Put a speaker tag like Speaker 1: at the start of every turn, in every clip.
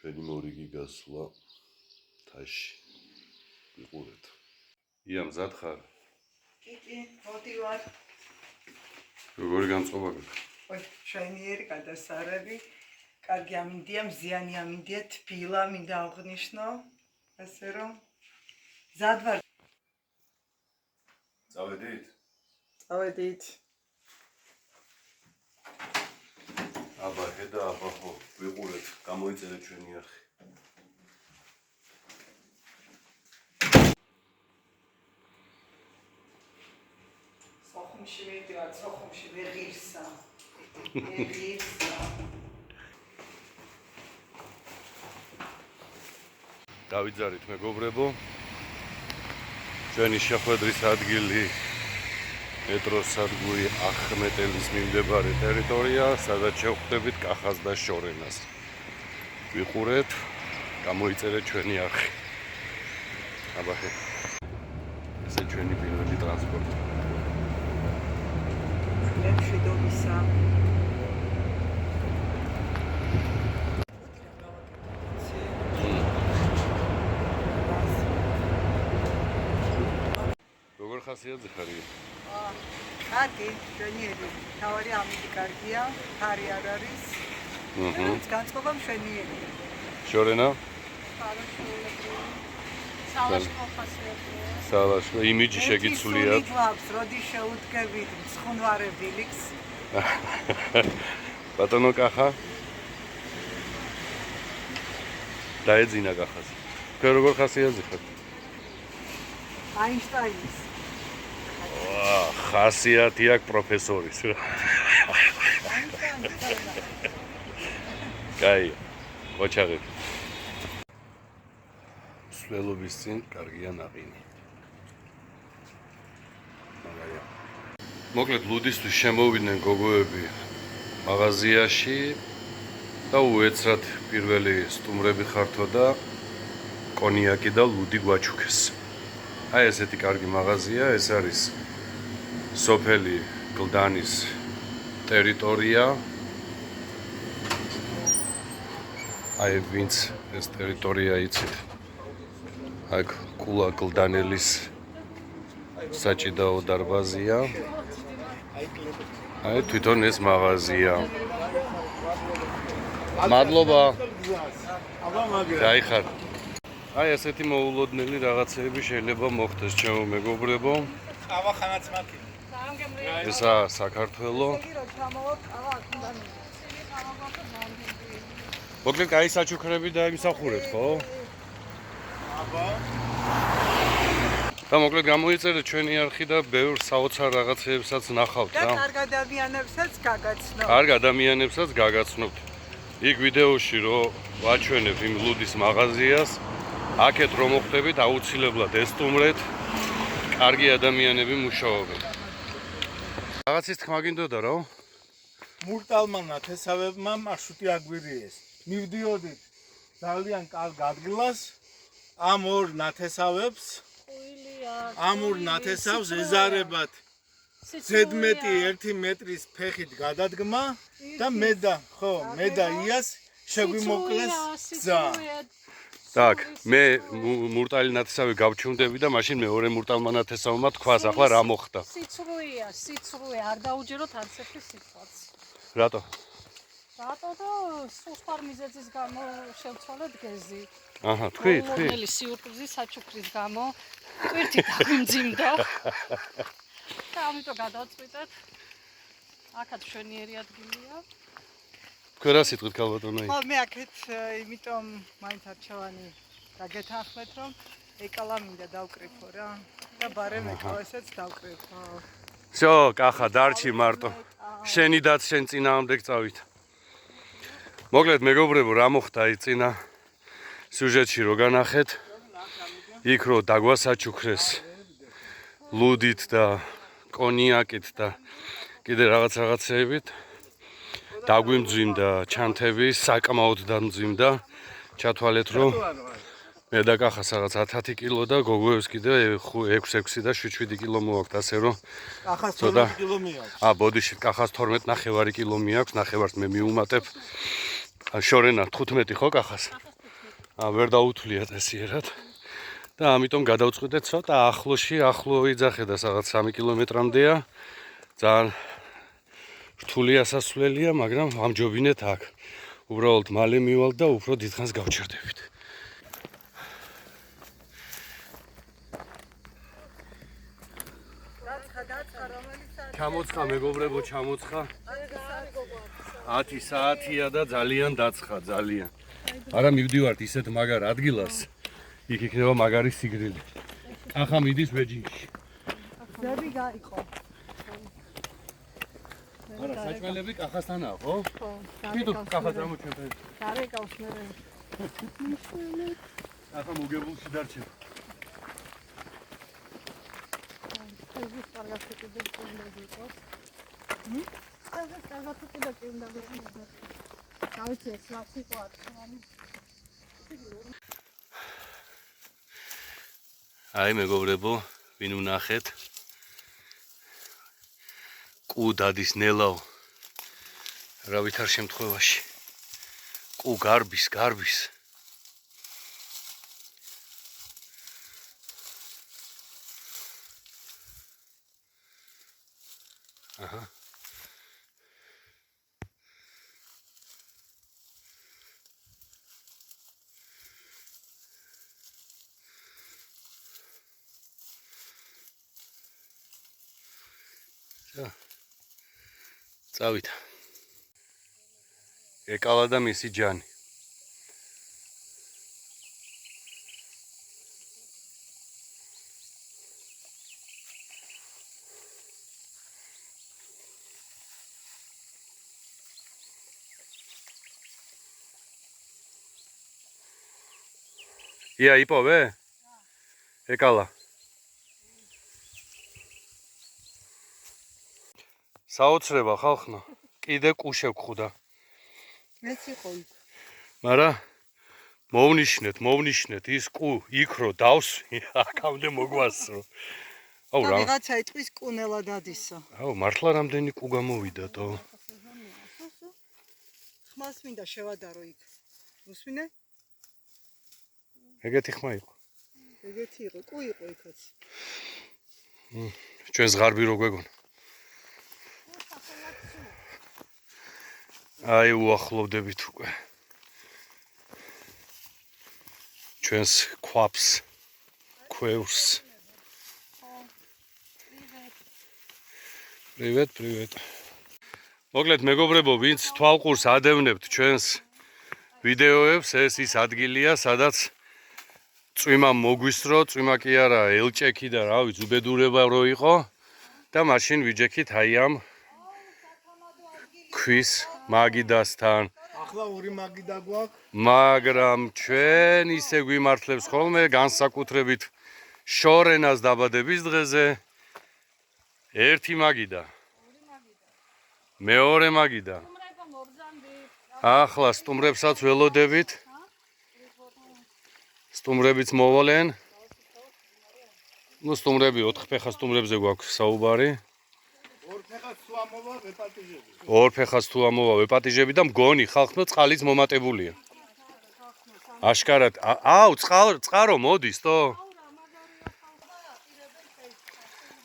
Speaker 1: ჩვენი მორიგი გასვლა თაში. ვიყურეთ. ია მზად ხარ?
Speaker 2: კი, მოდი ვარ.
Speaker 1: როგორი განწყობა გაქვს?
Speaker 2: ой, შვენიერი გადასარევი. კარგი ამინდია, მზიანი ამინდია, თბილა მინდა აღნიშნო. ასე რომ მზად ვარ.
Speaker 1: წავედით?
Speaker 2: წავედით.
Speaker 1: აბა, ხედა, აბა ხო, ვიყურეთ, გამოიწერეთ ჩვენი არხი.
Speaker 2: სოხუმში ვიდივარ, სოხუმში ვეღირსა. ვეღირსა.
Speaker 1: დავიძარით მეგობრებო. ჩვენი შეხვედრის ადგილი მეტროს სადგური ახმეტელის მიმდებარე ტერიტორია, სადაც შევხვდებით კახას და შორენას. ვიყურეთ, გამოიწერეთ ჩვენი არხი. აბა, ესე ჩვენი პირველი ტრანსპორტი.
Speaker 2: მშვიდობისა.
Speaker 1: როგორ ხასიათზე ხარი?
Speaker 2: კარგი, შვენიერი. თავარი ამინდი კარგია, ხარი არ არის. განწყობა მშვენიერია.
Speaker 1: შორენა?
Speaker 3: სალაშქრო ხასიათია.
Speaker 1: სალაშქრო, იმიჯი შეგიცვლიათ.
Speaker 2: როდი შეუდგებით მცხუნვარები ლიქს.
Speaker 1: ბატონო კახა. დაეძინა კახას. თქვენ როგორ ხასიათზე ხართ?
Speaker 2: აინშტაინის.
Speaker 1: ხასიათი აქვს პროფესორის. კაი, ოჩაღები. სვლელობის წინ კარგია ნაყინი. მაგარია. მოკლედ ლუდისთვის შემოვიდნენ გოგოები მაღაზიაში და უეცრად პირველი სტუმრები ხართო და კონიაკი და ლუდი გვაჩუქეს. აი ესეთი კარგი მაღაზია, ეს არის სოფელი გლდანის ტერიტორია. აი ვინც ეს ტერიტორია იცით. აქ კულა გლდანელის საჭიდაო დარბაზია. აი თვითონ ეს მაღაზია. მადლობა. გაიხარ. აი ესეთი მოულოდნელი რაღაცეები შეიძლება მოხდეს ჩემო მეგობრებო.
Speaker 4: ავახანაც მაქი.
Speaker 1: ესა საქართველო. მოკლედ კაი საჩუქრები დაიმსახურეთ, ხო?
Speaker 4: აბა.
Speaker 1: და მოკლედ გამოიწერეთ ჩვენი არხი და ბევრ საოცარ რაღაცეებსაც ნახავთ
Speaker 2: და
Speaker 1: რა.
Speaker 2: კარგ ადამიანებსაც გაგაცნობ.
Speaker 1: კარგ ადამიანებსაც გაგაცნობთ. იქ ვიდეოში რომ ვაჩვენებ იმ ლუდის მაღაზიას, აქეთ რომ მოხვდებით, აუცილებლად ესტუმრეთ. კარგი ადამიანები მუშაობენ. რაღაცის თქმა გინდოდა რა?
Speaker 4: მურტალმა ნათესავებმა მარშრუტი აგვირიეს. მივდიოდით ძალიან კარგ ადგილას. ამ ორ ნათესავებს ამ ორ ნათესავს ეზარებათ ზედმეტი 1 მეტრის ფეხით გადადგმა და მე და იას შეგვიმოკლეს გზა.
Speaker 1: Так, მე მურტალი ნათესავი გავჩუმდები და მაშინ მეორე მურტალმა ნათესავმა თქვას, ახლა რა მოხდა?
Speaker 3: სიცრუეა, არ დაუჯეროთ არც ერთი სიტყვაც.
Speaker 1: რატო?
Speaker 3: რატო და სულ მიზეზის გამო შევცვალეთ გეზი.
Speaker 1: აჰა, თქვი.
Speaker 3: მოულოდნელი სიურპრიზი საჩუქრის გამო ტვირთი დაგვიმძიმდა. და ამიტომ გადავწყვიტეთ. აქაც შვენიერი ადგილია.
Speaker 1: თქვენ რა სიტყვით ქალბატონო?
Speaker 2: ხო, მე აქეთ იმიტომ მაინც არჩევანი გაგეთანხმეთ, რომ ეკალა მინდა დავკრიფო რა. და ბარემ ეკალასაც დავკრიფო.
Speaker 1: всё, კახა, დარჩი მარტო. შენიდაც შენ წინააღმდეგ წავით. მოკლედ მეგობრებო, რა მოხდა აი წინა სიუჟეტში რო განახეთ. იქ რო დაგვასაჩუქრეს ლუდით და კონიაკით და კიდე რაღაცეებით. დაგვიმძვიმდა ჩანთები, საკმაოდ დამძვიმდა. ჩათვალეთ რომ მე და კახას რაღაც 10 კილო და გოგოებს კიდე 6 და 7 კილო მოაქვს, ასე რომ
Speaker 4: კახას 12 კილო მიაქვს.
Speaker 1: ბოდიში კახას 12.5 კილო მიაქვს, ნახევარს მე მიუმატებ. შორენა 15 ხო კახას? ვერ დაუთვლიათ ესიერად. და ამიტომ გადავწყვიტეთ ცოტა ახლო იძახე და სადაც 3 კილომეტრამდეა. ძალიან რთული ასასვლელია, მაგრამ ამჯობინეთ აქ. უბრალოდ მალე მივალთ და უფრო დიდხანს გავჩერდებით. ჩამოცხა მეგობრებო, ჩამოცხა. 10 საათია და ძალიან დაცხა, ძალიან. არა მივდივართ ისეთ მაგარ ადგილას. იქ იქნება მაგარი სიგრილი. ახლა მიდის ვეჯინში.
Speaker 2: ზები გაიყო.
Speaker 1: არა, საჭმელები კახასთანაა, ხო?
Speaker 3: ხო,
Speaker 1: მიდო კახა წამოჩვენე.
Speaker 3: გარეკავს მე.
Speaker 1: ახლა მოგებულში დარჩება.
Speaker 3: ეს კარგად შეკიდებ უნდა იყოს. ეს კარგად შეკიდებ უნდა იყოს. დავიცი ეს ლაფსი ყوات.
Speaker 1: აი მეგობრებო, ვინ ვნახეთ? კუ დადის ნელაო. რა ვითარ შემთხვევაში. კუ გარბის. აჰა. წავიდა. ეკალა და მისი ჯანი. ია იპოვე? ეკალა. საოცრება ხალხნა. კიდე კუ შევხვდა.
Speaker 2: მეც იყო იქ.
Speaker 1: მარა მოვნიშნეთ ის კუ იქ რო დავსვი, აქამდე მოგვასწრო. აუ რა.
Speaker 2: ვიღაცა იტყვის კუნელა დადისო.
Speaker 1: აუ მართლა რამდენი კუ გამოვიდა თო.
Speaker 2: ხმას მინდა შევადარო იქ. უსვინე?
Speaker 1: ეგეთი ხმა იყო.
Speaker 2: ეგეთი იყო, კუ იყო იქაც.
Speaker 1: ჩვენ ზღარბი რო გვეგონა. აი უახლოვდებით უკვე. ჩვენს ქვევს. Привет. მოკლედ მეგობრებო, ვინც თვალყურს ადევნებთ ჩვენს ვიდეოებს, ეს ის ადგილია, სადაც წვიმა მოგვისწრო, წვიმა კი არა, ელჭექი და რა ვიცი, უბედურება რო იყო და მაშინ ვიჯექით აი ამ ქვის მაგიდასთან.
Speaker 4: ახლა ორი მაგიდა გვაქვს.
Speaker 1: მაგრამ ჩვენ ისე გვიმართლებს ხოლმე განსაკუთრებით შორენას დაბადების დღეზე ერთი მაგიდა. მეორე მაგიდა. ახლა სტუმრებსაც ველოდებით. სტუმრებიც მოვალენ. ნუ სტუმრები 4 ფეხა სტუმრებზე გვაქვს საუბარი. ორ ფეხას თუ ამოვა ვეპატიჟები და მგონი ხალხო წყალიც მომატებულია. აშკარად, აუ წყარო მოდის თო?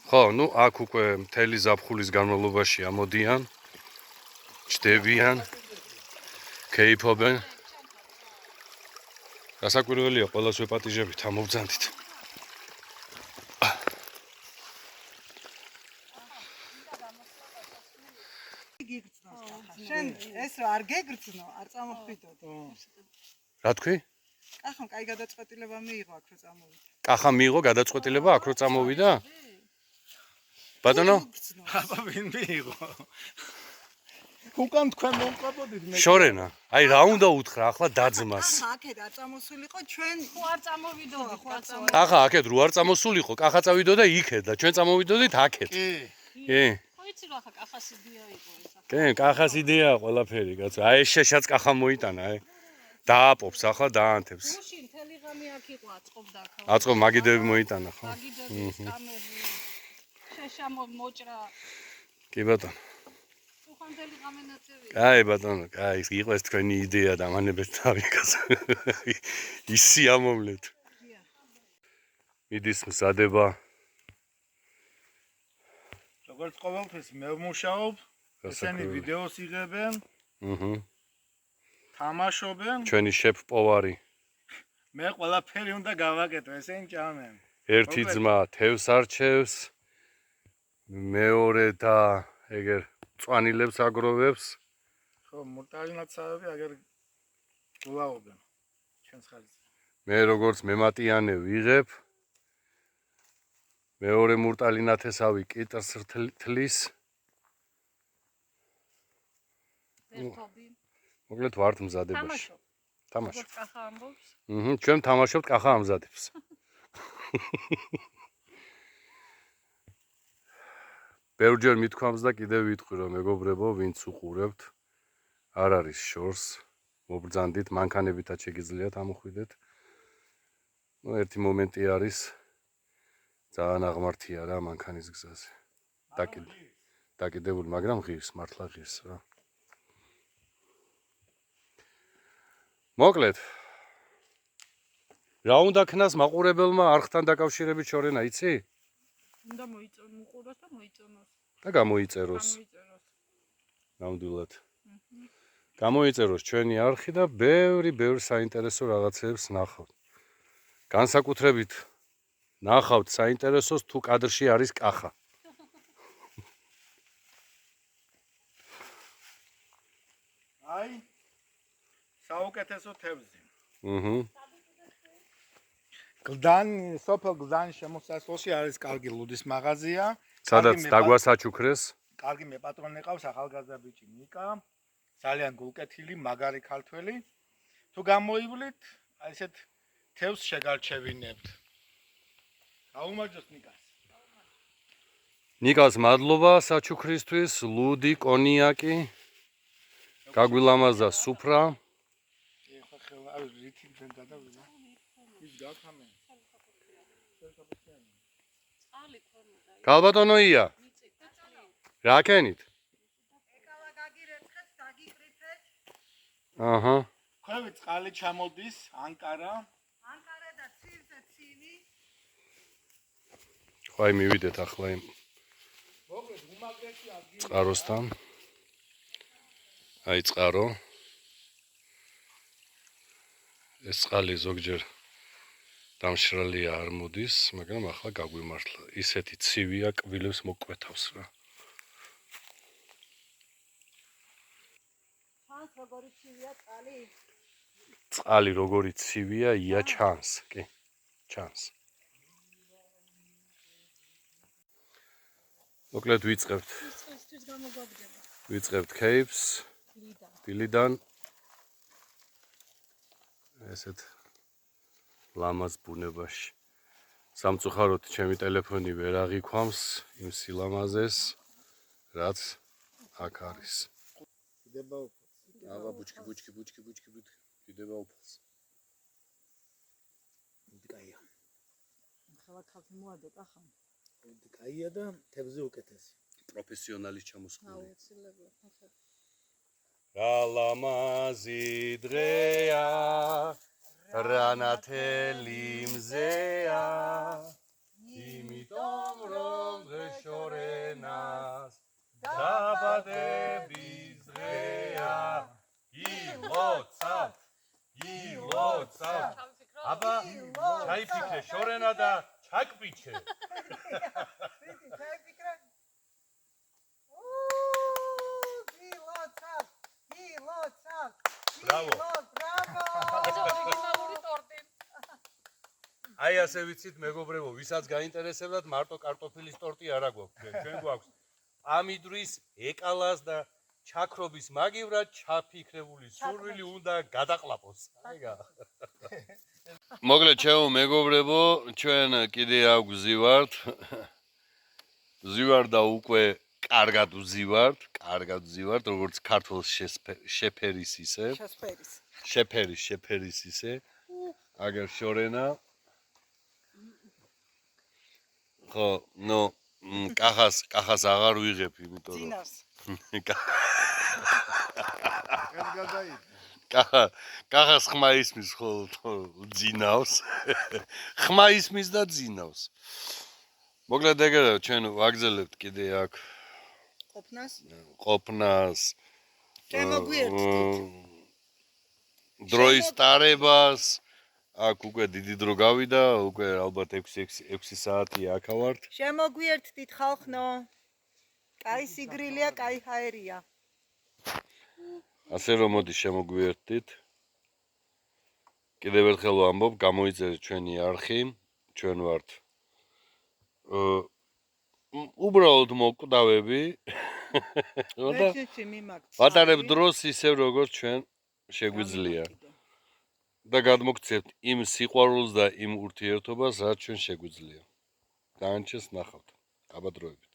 Speaker 1: ხო, ნუ აქ უკვე მთელი ზაფხულის განმავლობაში ამოდიან. ჩდებიან. კეიფობენ. გასაკვირველია, ყველას ვეპატიჟებით ამოვძანდით.
Speaker 2: შენ ეს რა არ გეგრძნო, არ წამოხვიდოდ.
Speaker 1: რა თქვი?
Speaker 2: ახლა კაი გადაწყვეტილება მიიღო აქ რო წამოვიდა.
Speaker 1: კახა მიიღო გადაწყვეტილება აქ რო წამოვიდა? ბატონო?
Speaker 4: აბა ვინ მიიღო? უკან თქვენ მომყვებოდით მე.
Speaker 1: შორენა, აი რა უნდა უთხრა ახლა დაძმას.
Speaker 2: ახლა აქეთ არ წამოსულიყო ჩვენ
Speaker 3: ხო არ წამოვიდოდით კაცო.
Speaker 1: კახა აქეთ რო არ წამოსულიყო, კახა წავიდოდა იქეთ და ჩვენ წამოვიდოდით აქეთ. კი.
Speaker 3: ხო იცი რა ხა კახას იდეა იყო ეს.
Speaker 1: კი, კახას იდეაა ყველაფერი, კაცო. აი ეს შეშაც კახა მოიტანა, აი. დააპობს ახლა დაანთებს.
Speaker 3: გუშინ მთელი ღამე აქ იყო აწყობდა ხო.
Speaker 1: აწყობ მაგიდები მოიტანა ხო?
Speaker 3: მაგიდების კამები. შეშა მოჭრა.
Speaker 1: კი ბატონო.
Speaker 3: უხა სანდელი გამენაცევია.
Speaker 1: კაი ბატონო, კაი, იყოს თქვენი იდეა და მანებეთ თავიკას. ისი ამომლეთ. მიდის მზადება.
Speaker 4: როგორც ყოველთვის მე ვმუშაობ, ესენი ვიდეოს იღებენ, თამაშობენ,
Speaker 1: ჩვენი შეფ პოვარი.
Speaker 4: მე ყველაფერი უნდა გავაკეთო, ესენი ჭამენ.
Speaker 1: ერთი ძმა თევს არჩევს, მეორე და ეგერ წვანილებს აგროვებს.
Speaker 4: ხო, მურტალინაცავები აგერ გულაობენ ჩვენს ხალხს.
Speaker 1: მე როგორც მემატიანე ვიღებ. მეორე მურტალინათესავი კიტრს თლის.
Speaker 3: ერთობი.
Speaker 1: მოკლედ ვართ მზადებაში. თამაშობ.
Speaker 3: როგორც კახა ამბობს.
Speaker 1: ჩვენ თამაშობთ, კახა ამზადებს. ბევრჯერ მithქვამს და კიდევ ვიტყვი რომ მეგობრებო, ვინც უყურებთ, არ არის შორს. მობრძანდით, მანქანებითაც შეგიძლიათ ამოხვიდეთ. ერთი მომენტი არის ძალიან აღმართია რა მანქანის გზაზე. დაკიდებული, მაგრამ ღირს, მართლა ღირს რა. მოკლედ. რა უნდა ქნას მაყურებელმა არხთან დაკავშირებით შორენა, იცი?
Speaker 3: უნდა მოუყუროს და მოიწონოს.
Speaker 1: და გამოიწეროს. ნამდვილად. გამოიწეროს ჩვენი არხი და ბევრი საინტერესო რაღაცებს ნახავთ. განსაკუთრებით ნახავთ საინტერესოს თუ კადრში არის კახა.
Speaker 4: აი, საუკეთესო თევზი. სოფელ გლდან შემოსასვლელში არის კარგი ლუდის მაღაზია.
Speaker 1: სადაც დაგვასაჩუქრეს.
Speaker 4: კარგი მე პატრონი ყავს ახალგაზრდა ბიჭი ნიკა. ძალიან გულკეთილი, მაგარი ქართველი. თუ გამოივლით, აი ესეთ თევზს შეგარჩევინებთ. გაუმარჯოს ნიკას.
Speaker 1: ნიკას მადლობა საჩუქრისთვის, ლუდი, კონიაკი. გაგვილამაზა სუფრა.
Speaker 4: ეხლა ხელა არის რითი ჩვენ გადავიდა. ის გავხამენ.
Speaker 1: გალბატონოია. რა კენით?
Speaker 2: ეკალა გაგირეცხეთ, დაგიკრიფეთ.
Speaker 1: აჰა.
Speaker 4: ქვევით წყალი ჩამოდის, ანკარა.
Speaker 2: ანკარა და ცივზე ცივი.
Speaker 1: ხო, აი მივიდეთ ახლა იმ
Speaker 4: მოკლედ უმაგრესი ადგილი.
Speaker 1: წყაროსთან. აი წყარო. ეს წყალი ზოგჯერ დამშრალია არ მოდის, მაგრამ ახლა გაგვიმართლა. ისეთი ცივია, კბილებს მოკვეთავს რა.
Speaker 3: ჩანს როგორი ცივია წყალი?
Speaker 1: წყალი როგორი ცივია, ია ჩანს, კი. ჩანს. მოკლედ ვიწყებთ.
Speaker 3: ისწრისთვის გამოგვაგდება.
Speaker 1: ვიწყებთ кейპს. დილიდან. ესეთ ლამაზ ბუნებაში. სამწუხაროდ ჩემი ტელეფონი ვერ აღიქვამს იმ სილამაზეს, რაც აქ არის.
Speaker 4: კიდება
Speaker 1: აბა ბუჩკი. კიდება უფალს.
Speaker 4: კაია.
Speaker 3: ახლა ხალხი მოადო კახა.
Speaker 4: კაია და თევზი უკეთესი.
Speaker 1: პროფესიონალის ჩამოსხმული.
Speaker 3: აუცილებლად ახლა.
Speaker 1: რა ლამაზი დღეა, რანათელი მზეა, იმიტომ რომ დღეს შორენას დაბადების დღეა. ილოცავ. აბა, ჩაიფიქრე შორენა და ჩაკპიჩე.
Speaker 2: ჩაიფიქრე. გილოცავ.
Speaker 1: ბრავო.
Speaker 2: ბრავო.
Speaker 3: ორიგინალური ტორტი.
Speaker 1: აი ასე ვიცით მეგობრებო, ვისაც გაინტერესებდათ, მარტო კარტოფილის ტორტი არა გვაქვს. ჩვენ გვაქვს ამიდრის, ეკალას და ჩაქრობის მაგივრად ჩაფიქრებული სურვილი უნდა გადაყლაპოს. აიგა. მოკლედ ჩემო მეგობრებო, ჩვენ კიდე აქ ვზივართ. ვზივართ და უკვე კარგად ვზივართ, როგორც ქართულ შეფერის ისე. შეფერის ისე. აგერ შორენა. ხო, ნუ კახას აღარ ვიღებ, იმიტომ რომ
Speaker 2: ძინავს.
Speaker 4: ეს გადაი.
Speaker 1: კახას ხმა ისმის ხოლმე ძინავს. ხმა ისმის და ძინავს. მოკლედ ეგრე ჩვენ ვაგზელებთ კიდე აქ
Speaker 2: ყოფნას?
Speaker 1: ყოფნას.
Speaker 2: შემოგვიერთდით.
Speaker 1: დროის ტარებას. აქ უკვე დიდი დრო გავიდა, უკვე ალბათ 6 საათია აქ ვართ.
Speaker 2: შემოგვიერთდით ხალხნო. კაი სიგრილია, კაი ჰაერია.
Speaker 1: ასე რომ მოდი შემოგვიერთდით. კიდევ ერთხელ ვამბობ, გამოიწერეთ ჩვენი არხი, ჩვენ ვართ უბრალოდ მოკვდავები. და ვატარებ დროს ისევ როგორც ჩვენ შეგვიძლია. და გადმოგცემთ იმ სიყვარულს და იმ ურთიერთობას, რაც ჩვენ შეგვიძლია. განჩეს ნახავთ. აბა დროებით.